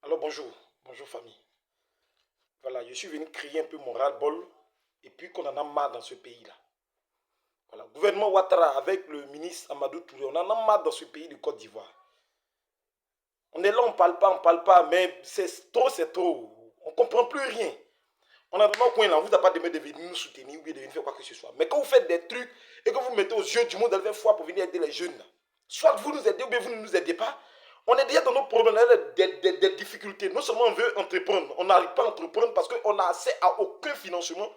Alors bonjour famille. Voilà, je suis venu crier un peu mon ras-le-bol et puis qu'on en a marre dans ce pays-là. Voilà, gouvernement Ouattara avec le ministre Amadou Touré, on en a marre dans ce pays de Côte d'Ivoire. On est là, on parle pas, mais c'est trop, c'est trop. On ne comprend plus rien. On a vraiment coin là, on vous a pas demandé de venir nous soutenir ou bien de venir faire quoi que ce soit. Mais quand vous faites des trucs et que vous mettez aux yeux du monde avec foi pour venir aider les jeunes, là, soit vous nous aidez ou bien vous ne nous aidez pas, on est déjà dans nos problèmes, des difficultés. Non seulement on veut entreprendre, on n'arrive pas à entreprendre parce qu'on n'a accès à aucun financement.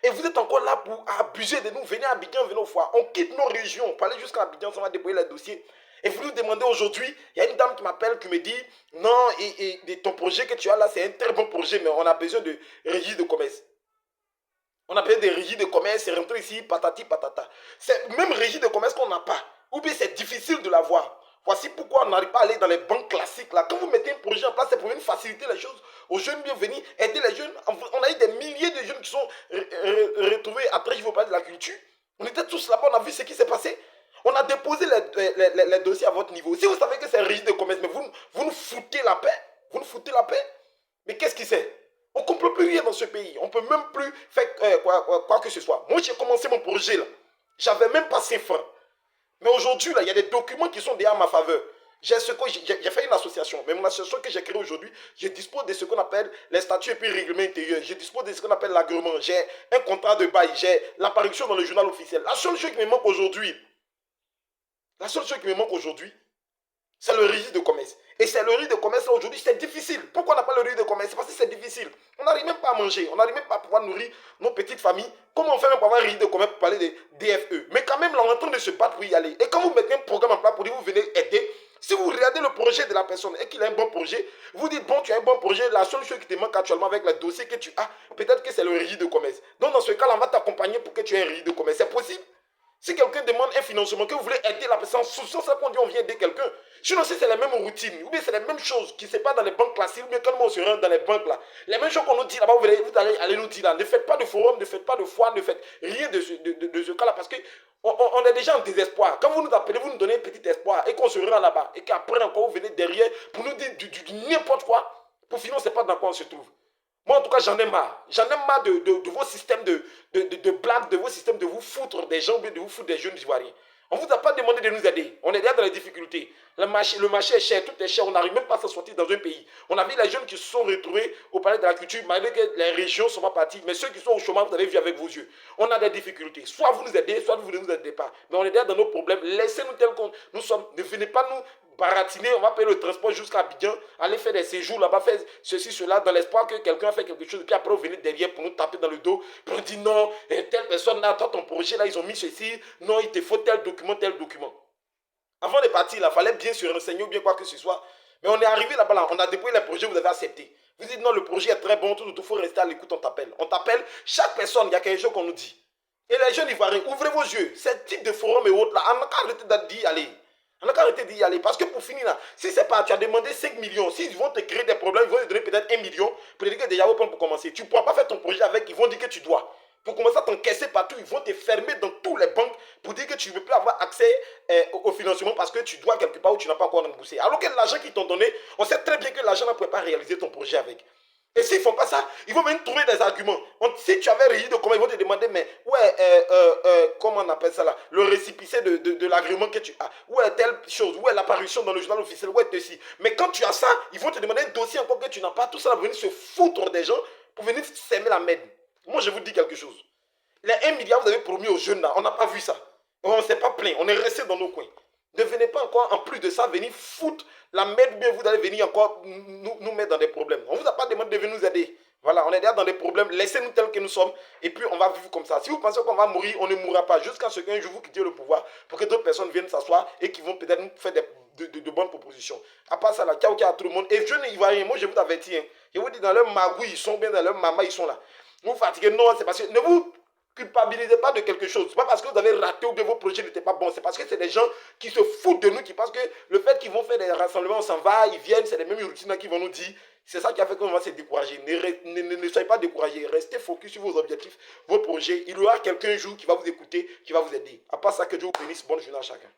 Et vous êtes encore là pour abuser de nous. Venez à Abidjan, venez au foire. On quitte nos régions. Pour aller jusqu'à Abidjan, on va déployer les dossiers. Et vous nous demandez aujourd'hui, il y a une dame qui m'appelle, qui me dit, non, et ton projet que tu as là, c'est un très bon projet, mais on a besoin de registre de commerce. On a besoin de registre de commerce, c'est rentré ici, patati patata. C'est même registre de commerce qu'on n'a pas. Ou bien c'est difficile de l'avoir. Voici pourquoi on n'arrive pas à aller dans les banques classiques. Là. Quand vous mettez un projet en place, c'est pour venir faciliter les choses aux jeunes, bien venir aider les jeunes. On a eu des milliers de jeunes qui sont retrouvés après, je vous parle de la culture. On était tous là-bas, on a vu ce qui s'est passé. On a déposé les dossiers à votre niveau. Si vous savez que c'est un registre de commerce, mais vous nous foutez la paix. Vous nous foutez la paix. Mais qu'est-ce qui c'est? On ne comprend plus rien dans ce pays. On ne peut même plus faire quoi que ce soit. Moi, j'ai commencé mon projet là. J'avais même pas 5 francs. Mais aujourd'hui, là, il y a des documents qui sont déjà à ma faveur. J'ai fait une association. Mais mon association que j'ai créée aujourd'hui, je dispose de ce qu'on appelle les statuts et puis règlements intérieurs. Je dispose de ce qu'on appelle l'agrément. J'ai un contrat de bail. J'ai l'apparition dans le journal officiel. La seule chose qui me manque aujourd'hui, c'est le registre de commerce. Et c'est le registre de commerce là aujourd'hui, c'est difficile. Pourquoi on n'a pas le registre de commerce? C'est parce que c'est difficile. On n'arrive même pas à manger, on n'arrive même pas à pouvoir nourrir nos petites familles. Comment on fait même pour avoir un registre de commerce pour parler des DFE? Mais quand même, là, on est en train de se battre pour y aller. Et quand vous mettez un programme en place pour dire vous venez aider, si vous regardez le projet de la personne et qu'il a un bon projet, vous dites bon, tu as un bon projet, la seule chose qui te manque actuellement avec le dossier que tu as, peut-être que c'est le registre de commerce. Donc dans ce cas-là, on va t'accompagner pour que tu aies un registre de commerce. C'est possible? Si quelqu'un demande un financement, que vous voulez aider la personne, c'est ça qu'on dit on vient aider quelqu'un. Sinon, si c'est la même routine, ou bien c'est les mêmes choses qui ne se passent dans les banques classiques, ou bien quand on se rend dans les banques là, les mêmes choses qu'on nous dit là-bas, vous allez aller nous dire là, ne faites pas de forum, ne faites pas de foire, ne faites rien de ce cas-là, parce qu'on est déjà en désespoir. Quand vous nous appelez, vous nous donnez un petit espoir, et qu'on se rend là-bas, et qu'après encore vous venez derrière pour nous dire du n'importe quoi, pour finir on ne sait pas dans quoi on se trouve. Moi, en tout cas, j'en ai marre. J'en ai marre de vos systèmes de blagues, de vos systèmes de vous foutre des gens, de vous foutre des jeunes Ivoiriens. On ne vous a pas demandé de nous aider. On est déjà dans les difficultés. Le marché est cher, tout est cher. On n'arrive même pas à s'en sortir dans un pays. On a vu les jeunes qui se sont retrouvés au palais de la culture, malgré que les régions ne sont pas parties. Mais ceux qui sont au chômage, vous avez vu avec vos yeux. On a des difficultés. Soit vous nous aidez, soit vous ne nous aidez pas. Mais on est déjà dans nos problèmes. Laissez-nous tel qu'on nous sommes. Ne venez pas nous baratiner, on va payer le transport jusqu'à Abidjan, aller faire des séjours là-bas, faire ceci, cela, dans l'espoir que quelqu'un fait quelque chose, et puis après, vous venez derrière pour nous taper dans le dos, pour nous dire non, telle personne là, toi, ton projet là, ils ont mis ceci, non, il te faut tel document, tel document. Avant de partir, il fallait bien se renseigner ou bien quoi que ce soit. Mais on est arrivé là-bas, là, on a déployé les projets, vous avez accepté. Vous dites non, le projet est très bon, tout, il faut rester à l'écoute, on t'appelle. On t'appelle, chaque personne, il y a quelque chose qu'on nous dit. Et les jeunes Ivoiriens, ouvrez vos yeux, ce type de forum et autres là, on n'a qu'à arrêter d'y aller. On n'a qu'à arrêter d'y aller. Parce que pour finir là, si c'est pas, tu as demandé 5 millions, s'ils vont te créer des problèmes, ils vont te donner peut-être 1 million pour te dire que déjà, pour commencer. Tu ne pourras pas faire ton projet avec, ils vont dire que tu dois. Pour commencer à t'encaisser partout, ils vont te fermer dans toutes les banques pour dire que tu ne peux plus avoir accès au financement parce que tu dois quelque part où tu n'as pas encore remboursé. Alors que l'argent qu'ils t'ont donné, on sait très bien que l'argent ne pourrait pas réaliser ton projet avec. Et s'ils ne font pas ça, ils vont même trouver des arguments. Si tu avais régi de comment, ils vont te demander, mais ouais, comment on appelle ça là, le récépissé de l'agrément que tu as, où est telle chose, où est l'apparition dans le journal officiel, où est ceci. Mais quand tu as ça, ils vont te demander un dossier encore que tu n'as pas. Tout ça va venir se foutre des gens pour venir s'aimer la merde. Moi, je vous dis quelque chose. Les 1 milliard, vous avez promis aux jeunes là, on n'a pas vu ça. On ne s'est pas plaint, on est resté dans nos coins. Ne venez pas encore, en plus de ça, venir foutre la merde, bien vous allez venir encore nous mettre dans des problèmes. On ne vous a pas demandé de venir nous aider. Voilà, on est déjà dans des problèmes, laissez-nous tels que nous sommes, et puis on va vivre comme ça. Si vous pensez qu'on va mourir, on ne mourra pas, jusqu'à ce qu'un jour vous quittiez le pouvoir, pour que d'autres personnes viennent s'asseoir et qui vont peut-être nous faire de bonnes propositions. À part ça, là, ciao, ciao à tout le monde. Et jeunes Ivoiriens, moi je vous avertis, hein, je vous dis, dans leur magouille, ils sont bien, dans leur maman, ils sont là. Vous fatiguez, non, c'est parce que ne vous culpabilisez pas de quelque chose. Ce n'est pas parce que vous avez raté ou bien vos projets n'étaient pas bons. C'est parce que c'est des gens qui se foutent de nous, qui pensent que le fait qu'ils vont faire des rassemblements, on s'en va, ils viennent, c'est les mêmes routines qui vont nous dire. C'est ça qui a fait qu'on va se décourager. Ne soyez pas découragés. Restez focus sur vos objectifs, vos projets. Il y aura quelqu'un un jour qui va vous écouter, qui va vous aider. À part ça, que Dieu vous bénisse. Bonne journée à chacun.